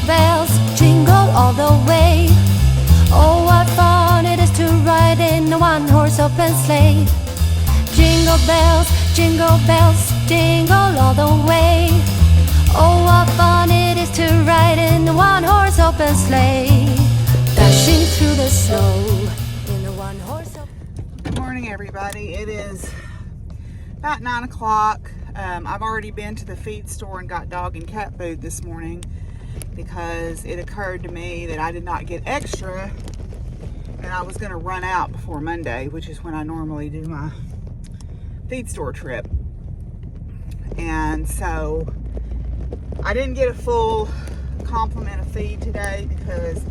bells, jingle all the way. Oh, what fun it is to ride in a one-horse open sleigh. Jingle bells, jingle all the way. Oh, what fun it is to ride in a one-horse open sleigh. Dashing through the snow in a one-horse open. Good morning, everybody. It is about 9 o'clock. I've already been to the feed store and got dog and cat food this morning because it occurred to me that I did not get extra and I was going to run out before Monday, which is when I normally do my feed store trip. And so I didn't get a full complement of feed today because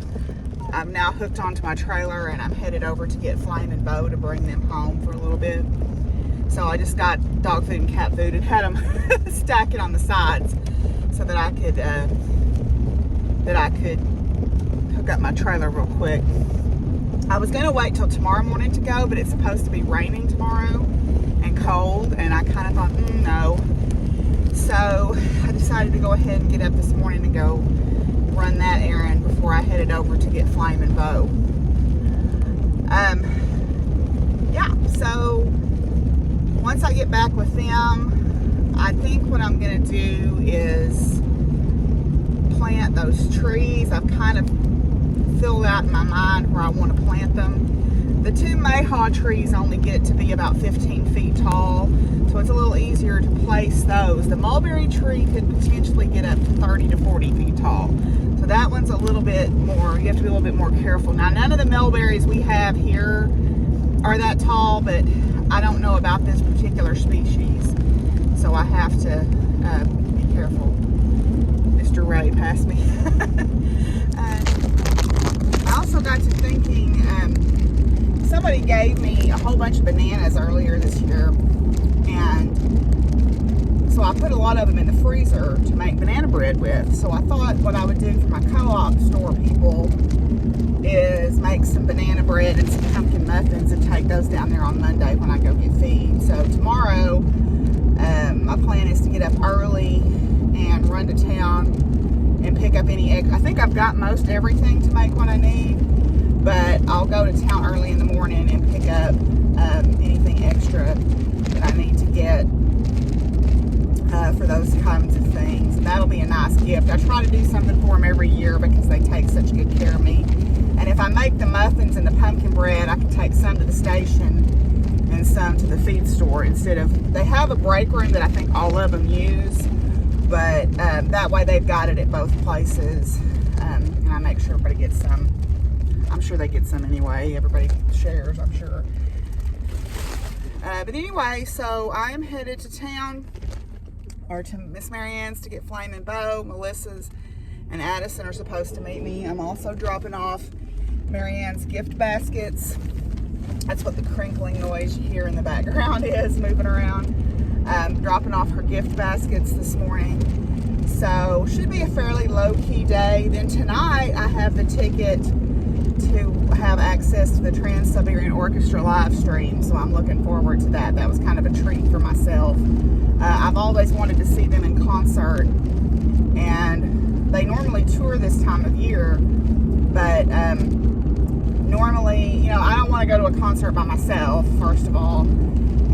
I'm now hooked onto my trailer and I'm headed over to get Flame and Bo to bring them home for a little bit. So I just got dog food and cat food and had them stack it on the sides so that I could hook up my trailer real quick. I was gonna wait till tomorrow morning to go, but it's supposed to be raining tomorrow and cold, and I kind of thought, no. So I decided to go ahead and get up this morning and go run that errand before I headed over to get Flame and Bo. So once I get back with them, I think what I'm gonna do is plant those trees. I've kind of filled out in my mind where I want to plant them. The two mayhaw trees only get to be about 15 feet tall, so it's a little easier to place those. The mulberry tree could potentially get up to 30 to 40 feet tall. So that one's a little bit more, you have to be a little bit more careful. Now, none of the mulberries we have here are that tall, but I don't know about this particular species, so I have to be careful. Mr. Ray passed me. I also got to thinking, somebody gave me a whole bunch of bananas earlier this year, and so I put a lot of them in the freezer to make banana bread with. So I thought what I would do for my co-op store people is make some banana bread and some pumpkin muffins and take those down there on Monday when I go get feed. So tomorrow, my plan is to get up early and run to town and pick up any eggs. I think I've got most everything to make what I need, but I'll go to town early in the morning and pick up anything extra that I need to get for those kinds of things. And that'll be a nice gift. I try to do something for them every year because they take such good care of me. And if I make the muffins and the pumpkin bread, I can take some to the station and some to the feed store instead of, they have a break room that I think all of them use, but that way they've got it at both places, and I make sure everybody gets some. I'm sure they get some anyway. Everybody shares, I'm sure. But anyway, so I am headed to town, or to Miss Marianne's to get Flame and Bo. Melissa's and Addison are supposed to meet me. I'm also dropping off Marianne's gift baskets. That's what the crinkling noise you hear in the background is, moving around. Dropping off her gift baskets this morning. So should be a fairly low-key day. Then tonight I have the ticket to have access to the Trans-Siberian Orchestra live stream, so I'm looking forward to that. That was kind of a treat for myself. I've always wanted to see them in concert, and they normally tour this time of year, but normally, you know, I don't want to go to a concert by myself, first of all,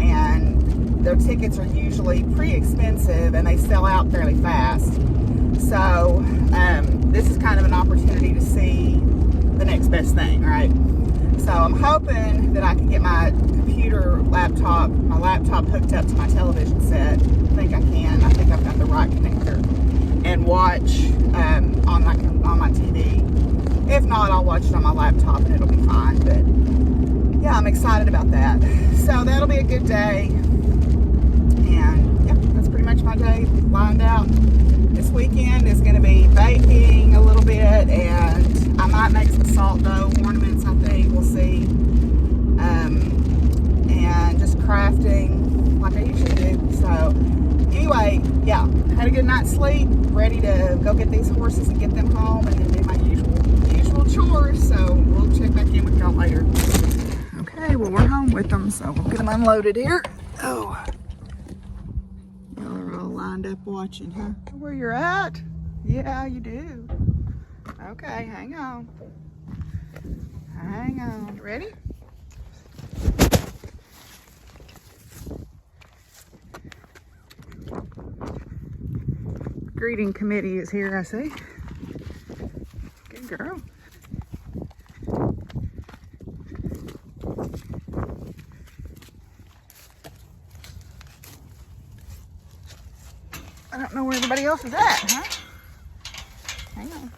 and their tickets are usually pretty expensive and they sell out fairly fast. So this is kind of an opportunity to see the next best thing, right? So I'm hoping that I can get my my laptop hooked up to my television set. I think I can. I think I've got the right connector, and watch on my TV. If not, I'll watch it on my laptop and it'll be fine. But yeah, I'm excited about that. So that'll be a good day. And yeah, that's pretty much my day lined out. This weekend is going to be baking a little bit, and I might make some salt dough ornaments, I think. We'll see. And just crafting like I usually do. So anyway, yeah, had a good night's sleep, ready to go get these horses and get them home and then do my usual chores. So we'll check back in with y'all later. Okay, well, we're home with them, so we'll get them unloaded here. Oh, y'all are all lined up watching, huh? Where you're at? Yeah, you do. Okay, hang on. Hang on. You ready? Greeting committee is here, I see. Good girl. I don't know where everybody else is at, huh? Hang on.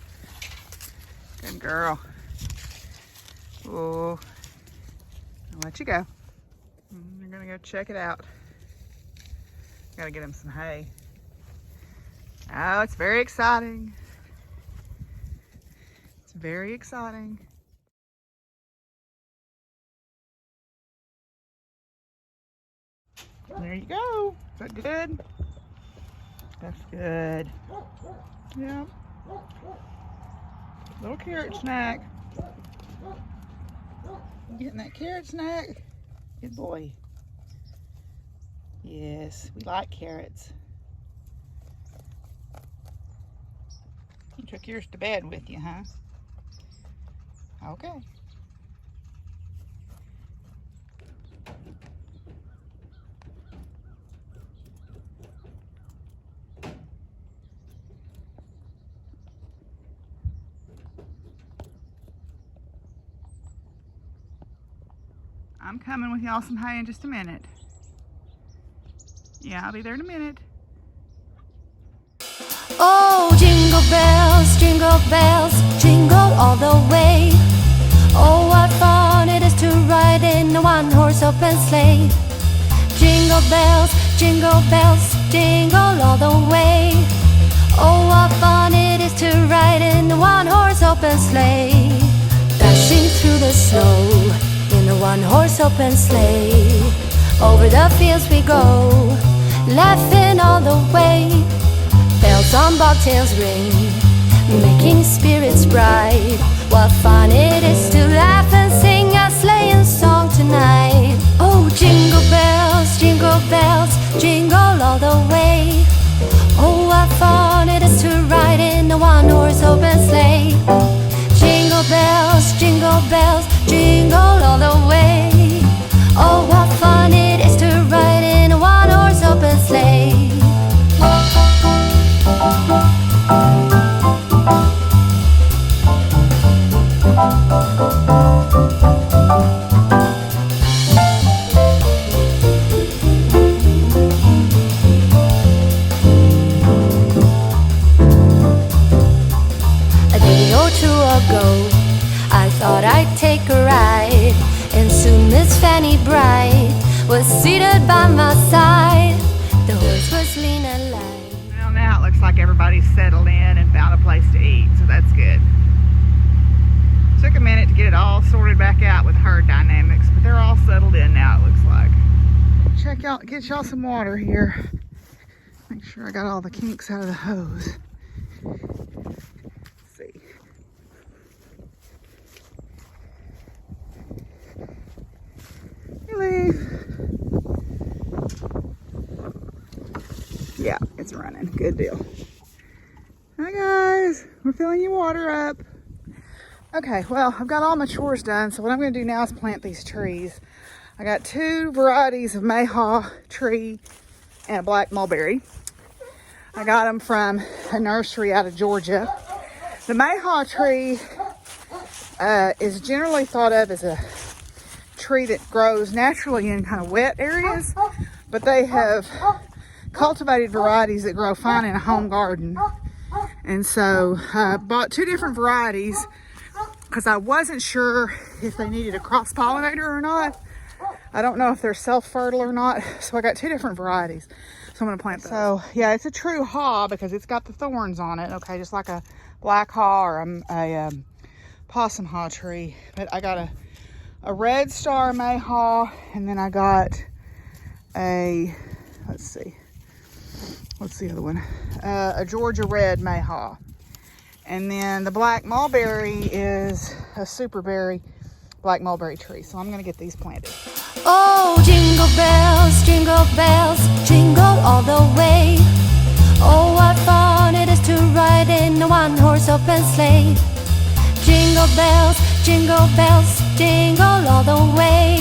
Good girl. Oh, I'll let you go. You're gonna go check it out. Gotta get him some hay. Oh, it's very exciting. It's very exciting. There you go. Is that good? That's good. Yeah. Little carrot snack. You getting that carrot snack? Good boy. Yes, we like carrots. You took yours to bed with you, huh? Okay. I'm coming with y'all some hay in just a minute. Yeah, I'll be there in a minute. Oh, jingle bells, jingle all the way. Oh, what fun it is to ride in a one-horse open sleigh. Jingle bells, jingle all the way. Oh, what fun it is to ride in a one-horse open sleigh. Dashing through the snow in a one-horse open sleigh. Over the fields we go, laughing all the way. Bells on bobtails ring, making spirits bright. What fun it is to laugh and sing a sleighing song tonight. Oh, jingle bells, jingle all the way. Oh, what fun it is to ride in a one-horse open sleigh. Jingle bells, jingle all the way. Oh, what fun it is to ride in a one-horse open sleigh. A day or two ago, I thought I'd take a ride, and soon Miss Fanny Bright was seated by my side. The horse was lean and light. Well, now it looks like everybody's settled in and found a place to eat, so that's good. Took a minute to get it all sorted back out with herd dynamics, but they're all settled in now, it looks like. Check out, get y'all some water here. Make sure I got all the kinks out of the hose. Let's see. Hey, Leaf. Yeah, it's running. Good deal. Hi guys, we're filling your water up. Okay, well, I've got all my chores done, so what I'm going to do now is plant these trees. I got two varieties of mayhaw tree and a black mulberry. I got them from a nursery out of Georgia. The mayhaw tree is generally thought of as a tree that grows naturally in kind of wet areas, but they have cultivated varieties that grow fine in a home garden. And so I bought two different varieties because I wasn't sure if they needed a cross-pollinator or not. I don't know if they're self-fertile or not, so I got two different varieties. So I'm going to plant those. So yeah, it's a true haw because it's got the thorns on it, okay, just like a black haw or a possum haw tree. But I got a red star mayhaw, and then I got a, let's see, what's the other one? A Georgia red mayhaw. And then the black mulberry is a super berry black mulberry tree. So I'm going to get these planted. Oh, jingle bells, jingle all the way. Oh, what fun it is to ride in a one-horse open sleigh. jingle bells, jingle all the way.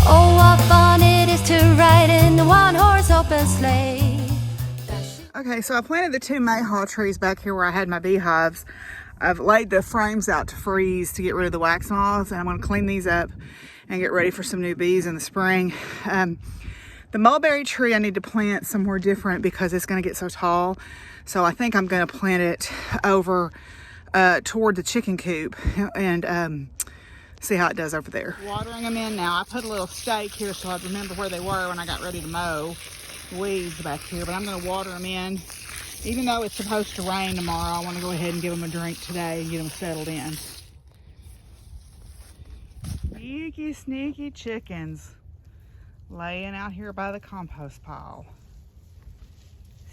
Oh, what fun it is to ride in a one-horse open sleigh. Okay, so I planted the 2 mayhaw trees back here where I had my beehives. I've laid the frames out to freeze to get rid of the wax moths, and I'm going to clean these up and get ready for some new bees in the spring. The mulberry tree I need to plant somewhere different because it's going to get so tall. So I think I'm going to plant it over toward the chicken coop and see how it does over there. Watering them in now. I put a little stake here so I'd remember where they were when I got ready to mow weeds back here, but I'm going to water them in. Even though it's supposed to rain tomorrow, I want to go ahead and give them a drink today and get them settled in. Sneaky, sneaky chickens laying out here by the compost pile.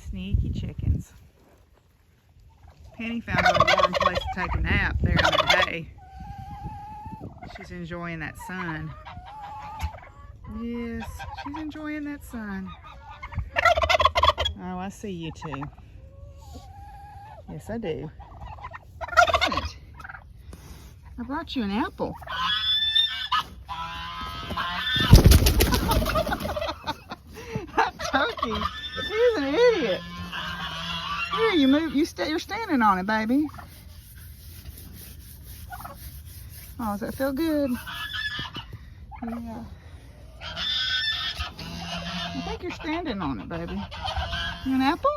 Sneaky chickens. Penny found a warm place to take a nap there in the hay. She's enjoying that sun. Yes, she's enjoying that sun. Oh, I see you two. Yes, I do. I brought you an apple. That turkey, he's an idiot. Here, you move. You're standing on it, baby. Oh, does that feel good? Yeah. I think you're standing on it, baby. You an apple?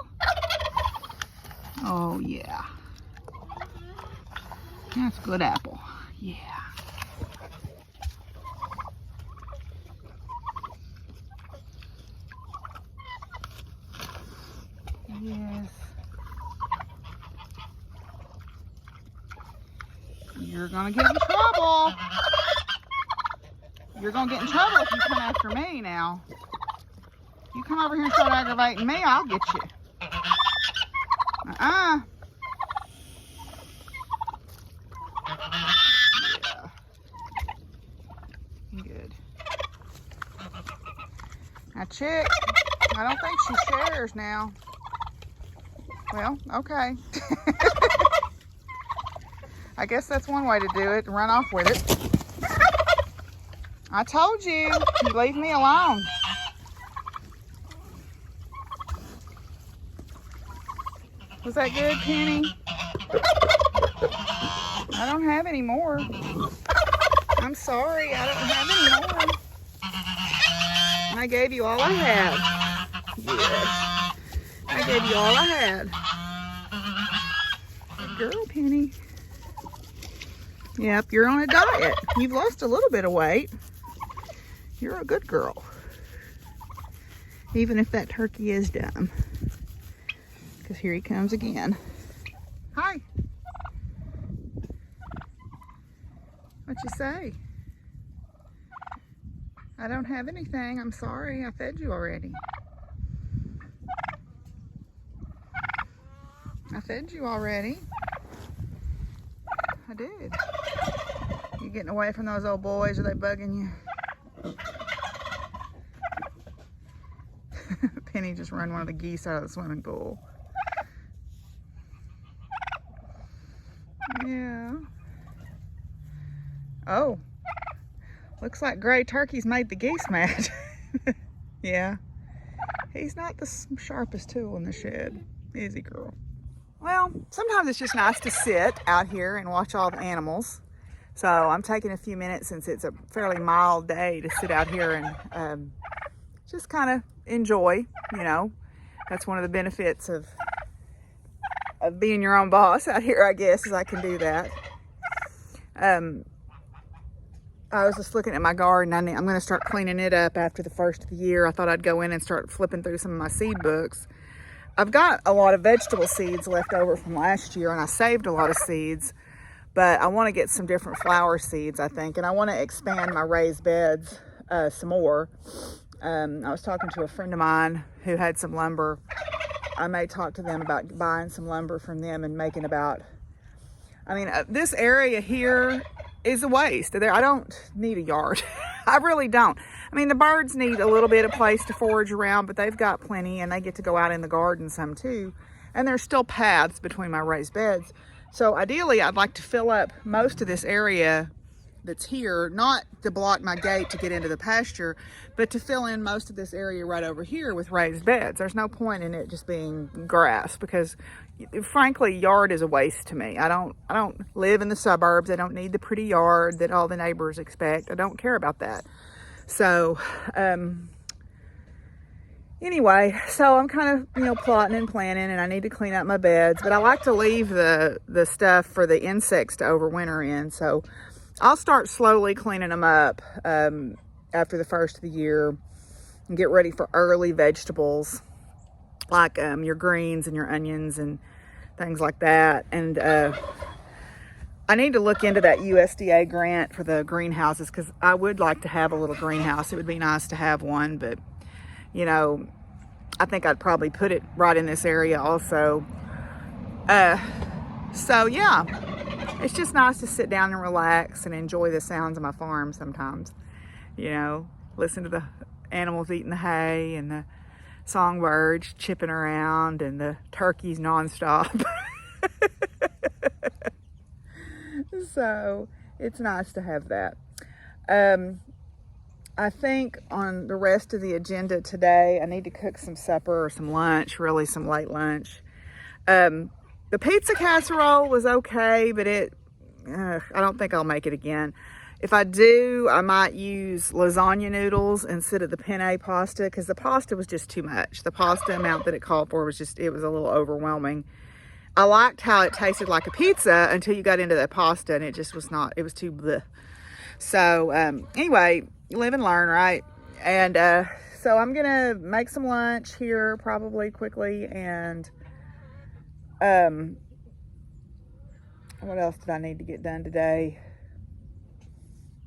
Oh, yeah. That's a good apple. Yeah. Yes. You're gonna get in trouble. You're gonna get in trouble if you come after me now. You come over here and start aggravating me, I'll get you. Yeah. Good. Now, chick, I don't think she shares now. Well, okay. I guess that's one way to do it, run off with it. I told you, you leave me alone. Was that good, Penny? I don't have any more. I'm sorry, I don't have any more. I gave you all I had. Yes. I gave you all I had. Good girl, Penny. Yep, you're on a diet. You've lost a little bit of weight. You're a good girl. Even if that turkey is dumb. Because here he comes again. Hi. What you say? I don't have anything. I'm sorry. I fed you already. I fed you already. I did. You getting away from those old boys? Are they bugging you? Penny just ran one of the geese out of the swimming pool. Yeah. Oh. Looks like Gray Turkey's made the geese mad. Yeah. He's not the sharpest tool in the shed, is he, girl? Well, sometimes it's just nice to sit out here and watch all the animals. So I'm taking a few minutes since it's a fairly mild day to sit out here and just kind of enjoy, you know. That's one of the benefits of being your own boss out here, I guess, is I can do that. I was just looking at my garden. I'm going to start cleaning it up after the first of the year. I thought I'd go in and start flipping through some of my seed books. I've got a lot of vegetable seeds left over from last year, and I saved a lot of seeds, but I want to get some different flower seeds, I think, and I want to expand my raised beds some more. I was talking to a friend of mine who had some lumber. I may talk to them about buying some lumber from them and making about, I mean, this area here is a waste. I don't need a yard. I really don't. I mean, the birds need a little bit of place to forage around, but they've got plenty, and they get to go out in the garden some too. And there's still paths between my raised beds. So ideally, I'd like to fill up most of this area that's here, not to block my gate to get into the pasture, but to fill in most of this area right over here with raised beds. There's no point in it just being grass, because frankly, yard is a waste to me. I don't live in the suburbs. I don't need the pretty yard that all the neighbors expect. I don't care about that. So, anyway, so I'm kind of, plotting and planning, and I need to clean up my beds, but I like to leave the stuff for the insects to overwinter in. So I'll start slowly cleaning them up after the first of the year and get ready for early vegetables like your greens and your onions and things like that. And I need to look into that USDA grant for the greenhouses, because I would like to have a little greenhouse. It would be nice to have one, but I think I'd probably put it right in this area also. So yeah, it's just nice to sit down and relax and enjoy the sounds of my farm sometimes. Listen to the animals eating the hay and the songbirds chipping around and the turkeys nonstop. So it's nice to have that. I think on the rest of the agenda today, I need to cook some supper or some lunch, really some late lunch. The pizza casserole was okay, but I don't think I'll make it again. If I do, I might use lasagna noodles instead of the penne pasta, because the pasta was just too much. The pasta amount that it called for was it was a little overwhelming. I liked how it tasted like a pizza until you got into that pasta, and it just was not, it was too bleh. So anyway, live and learn, right? And so I'm gonna make some lunch here probably quickly, and what else did I need to get done today?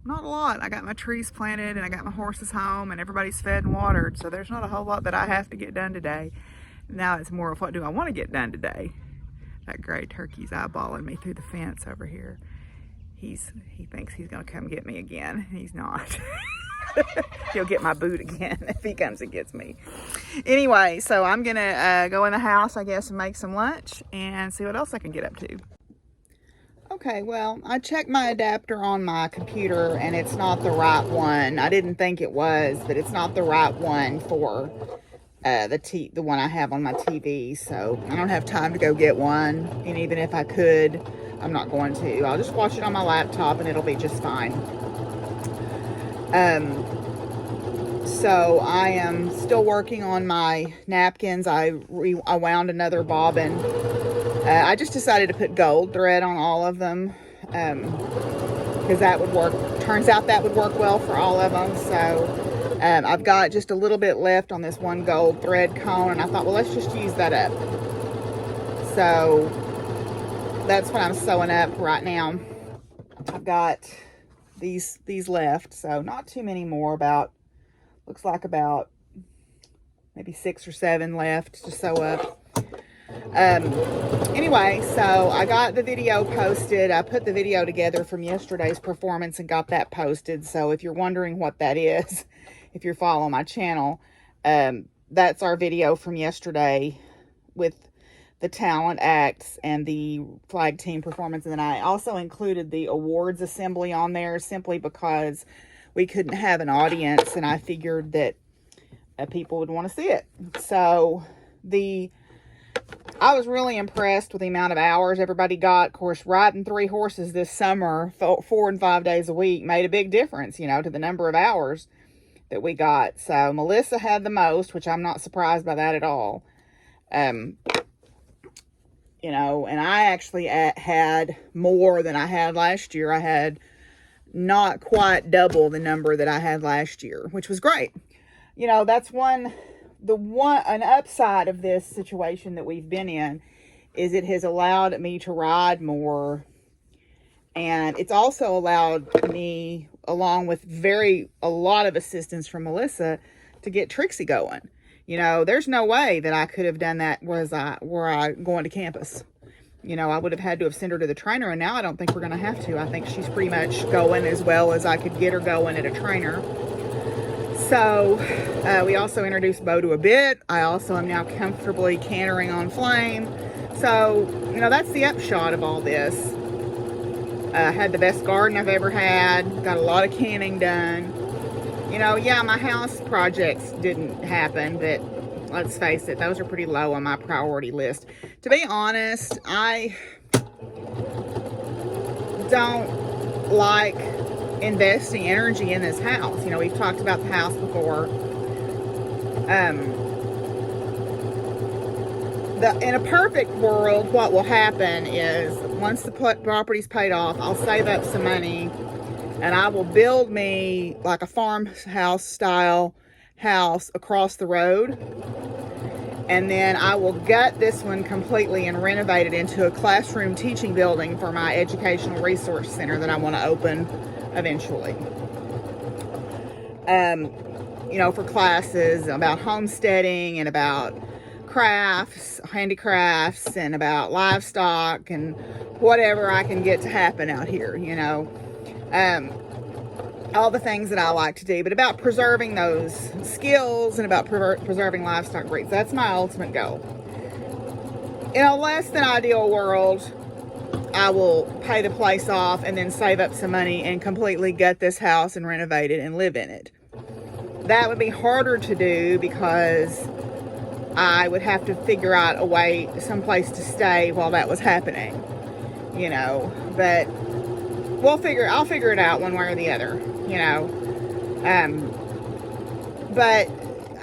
Not a lot. I got my trees planted, and I got my horses home, and everybody's fed and watered, so there's not a whole lot that I have to get done today. Now it's more of, what do I want to get done today? That gray turkey's eyeballing me through the fence over here. He thinks he's gonna come get me again. He's not. He'll get my boot again if he comes and gets me. Anyway, so I'm gonna go in the house, I guess, and make some lunch and see what else I can get up to. Okay, well, I checked my adapter on my computer, and it's not the right one. I didn't think it was, but it's not the right one for the one I have on my TV. So I don't have time to go get one, and even if I could, I'm not going to. I'll just watch it on my laptop, and it'll be just fine. So I am still working on my napkins. I wound another bobbin. I just decided to put gold thread on all of them, because that would work. Turns out that would work well for all of them. So I've got just a little bit left on this one gold thread cone, and I thought, well, let's just use that up. So that's what I'm sewing up right now. I've got these left, so not too many more. Looks like about maybe 6 or 7 left to sew up. Anyway, so I got the video posted. I put the video together from yesterday's performance and got that posted. So if you're wondering what that is, if you're following my channel, that's our video from yesterday with the talent acts and the flag team performance. And then I also included the awards assembly on there simply because we couldn't have an audience, and I figured that people would want to see it. So I was really impressed with the amount of hours everybody got. Of course, riding 3 horses this summer, 4 and 5 days a week, made a big difference, to the number of hours that we got. So Melissa had the most, which I'm not surprised by that at all. And I actually had more than I had last year. I had not quite double the number that I had last year, which was great. That's an upside of this situation that we've been in is it has allowed me to ride more. And it's also allowed me, along with a lot of assistance from Melissa, to get Trixie going. There's no way that I could have done that were I going to campus. I would have had to have sent her to the trainer, and now I don't think we're going to have to. I think she's pretty much going as well as I could get her going at a trainer. So we also introduced Bo to a bit. I also am now comfortably cantering on flame. So So, you know, that's the upshot of all this. Had the best garden I've ever had. Got a lot of canning done. You know, yeah, my house projects didn't happen, but let's face it, those are pretty low on my priority list. To be honest, I don't like investing energy in this house. You know, we've talked about the house before. In a perfect world, what will happen is once the property's paid off, I'll save up some money and I will build me like a farmhouse style house across the road. And then I will gut this one completely and renovate it into a classroom teaching building for my educational resource center that I want to open eventually. You know, for classes about homesteading and about crafts, handicrafts, and about livestock and whatever I can get to happen out here, you know. All the things that I like to do, but about preserving those skills and about preserving livestock breeds. That's my ultimate goal. In a less than ideal world, I will pay the place off and then save up some money and completely gut this house and renovate it and live in it. That would be harder to do because I would have to figure out a way, someplace to stay while that was happening, you know, but I'll figure it out one way or the other, you know. But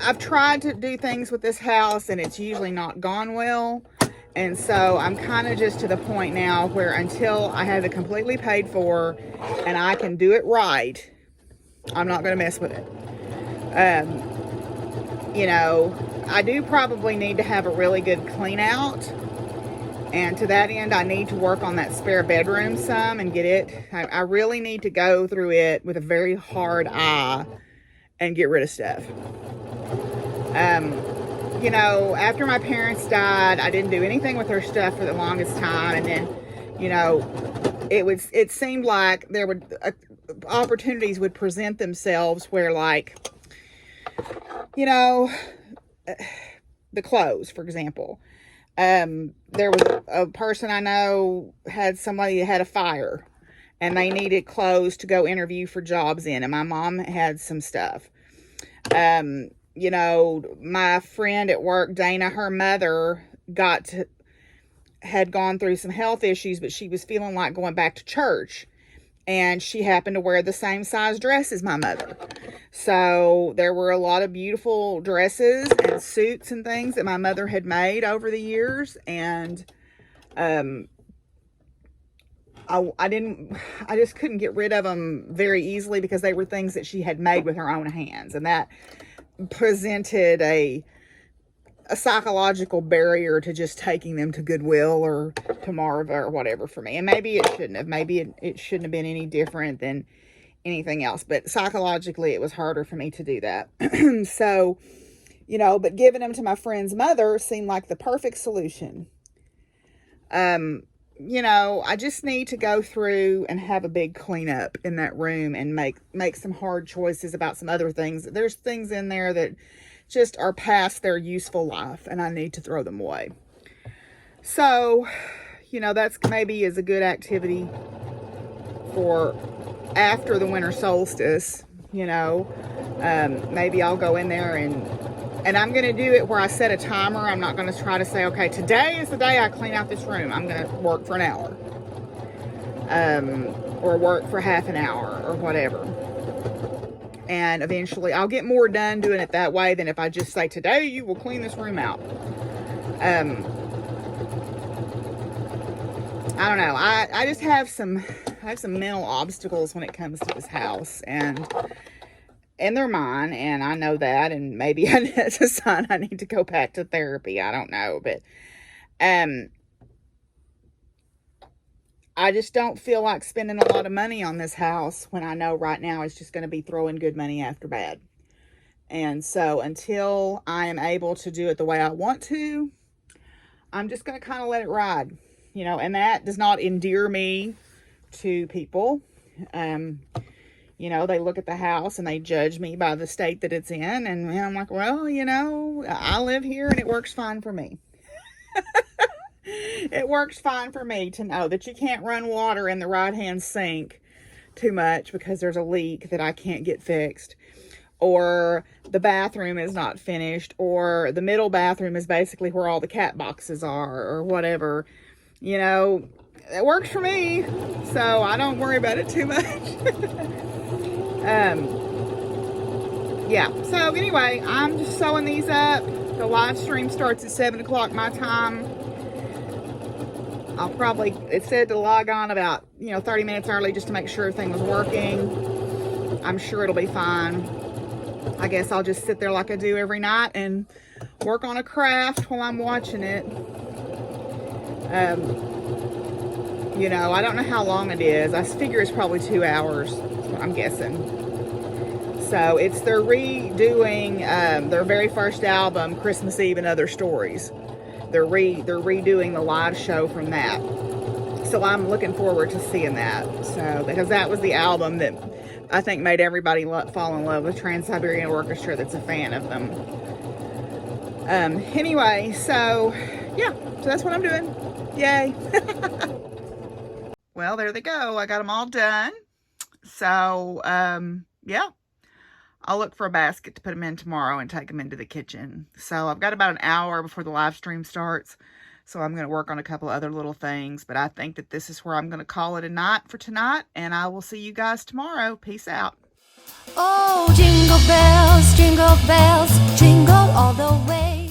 I've tried to do things with this house and it's usually not gone well. And so I'm kind of just to the point now where until I have it completely paid for and I can do it right, I'm not going to mess with it. You know, I do probably need to have a really good clean out. And to that end, I need to work on that spare bedroom some and get it. I really need to go through it with a very hard eye and get rid of stuff. You know, after my parents died, I didn't do anything with their stuff for the longest time. And then, you know, it seemed like there would, opportunities would present themselves where, like, you know, the clothes, for example. There was a person I know had somebody that had a fire and they needed clothes to go interview for jobs in, and my mom had some stuff. You know, my friend at work, Dana, her mother had gone through some health issues, but she was feeling like going back to church, and she happened to wear the same size dress as my mother. So there were a lot of beautiful dresses and suits and things that my mother had made over the years. And, I just couldn't get rid of them very easily because they were things that she had made with her own hands. And that presented a psychological barrier to just taking them to Goodwill or to Marva or whatever for me. And maybe it shouldn't have. Maybe it shouldn't have been any different than anything else. But psychologically, it was harder for me to do that. So, you know, but giving them to my friend's mother seemed like the perfect solution. You know, I just need to go through and have a big cleanup in that room and make some hard choices about some other things. There's things in there that just are past their useful life and I need to throw them away. So, you know, that's maybe is a good activity for after the winter solstice, you know. Maybe I'll go in there and I'm going to do it where I set a timer. I'm not going to try to say, okay, today is the day I clean out this room. I'm going to work for an hour. Or work for half an hour or whatever. And eventually I'll get more done doing it that way than if I just say, today you will clean this room out. I don't know. I just have some mental obstacles when it comes to this house, and they're mine, and I know that, and maybe it's a sign I need to go back to therapy. I don't know, but I just don't feel like spending a lot of money on this house when I know right now it's just going to be throwing good money after bad. And so until I am able to do it the way I want to, I'm just going to kind of let it ride, you know, and that does not endear me to people. You know, they look at the house and they judge me by the state that it's in. And I'm like, well, you know, I live here and it works fine for me. It works fine for me to know that you can't run water in the right-hand sink too much because there's a leak that I can't get fixed, or the bathroom is not finished, or the middle bathroom is basically where all the cat boxes are, or whatever. You know, it works for me, so I don't worry about it too much. Yeah, so anyway, I'm just sewing these up. The live stream starts at 7 o'clock my time. It said to log on about, 30 minutes early just to make sure everything was working. I'm sure it'll be fine. I guess I'll just sit there like I do every night and work on a craft while I'm watching it. I don't know how long it is. I figure it's probably 2 hours, that's what I'm guessing. So they're redoing their very first album, Christmas Eve and Other Stories. They're redoing the live show from that. So I'm looking forward to seeing that. So, because that was the album that I think made everybody fall in love with Trans-Siberian Orchestra that's a fan of them. Anyway, so yeah, so that's what I'm doing. Yay. Well, there they go. I got them all done. So, yeah. I'll look for a basket to put them in tomorrow and take them into the kitchen. So I've got about an hour before the live stream starts. So I'm going to work on a couple of other little things. But I think that this is where I'm going to call it a night for tonight. And I will see you guys tomorrow. Peace out. Oh, jingle bells, jingle all the way.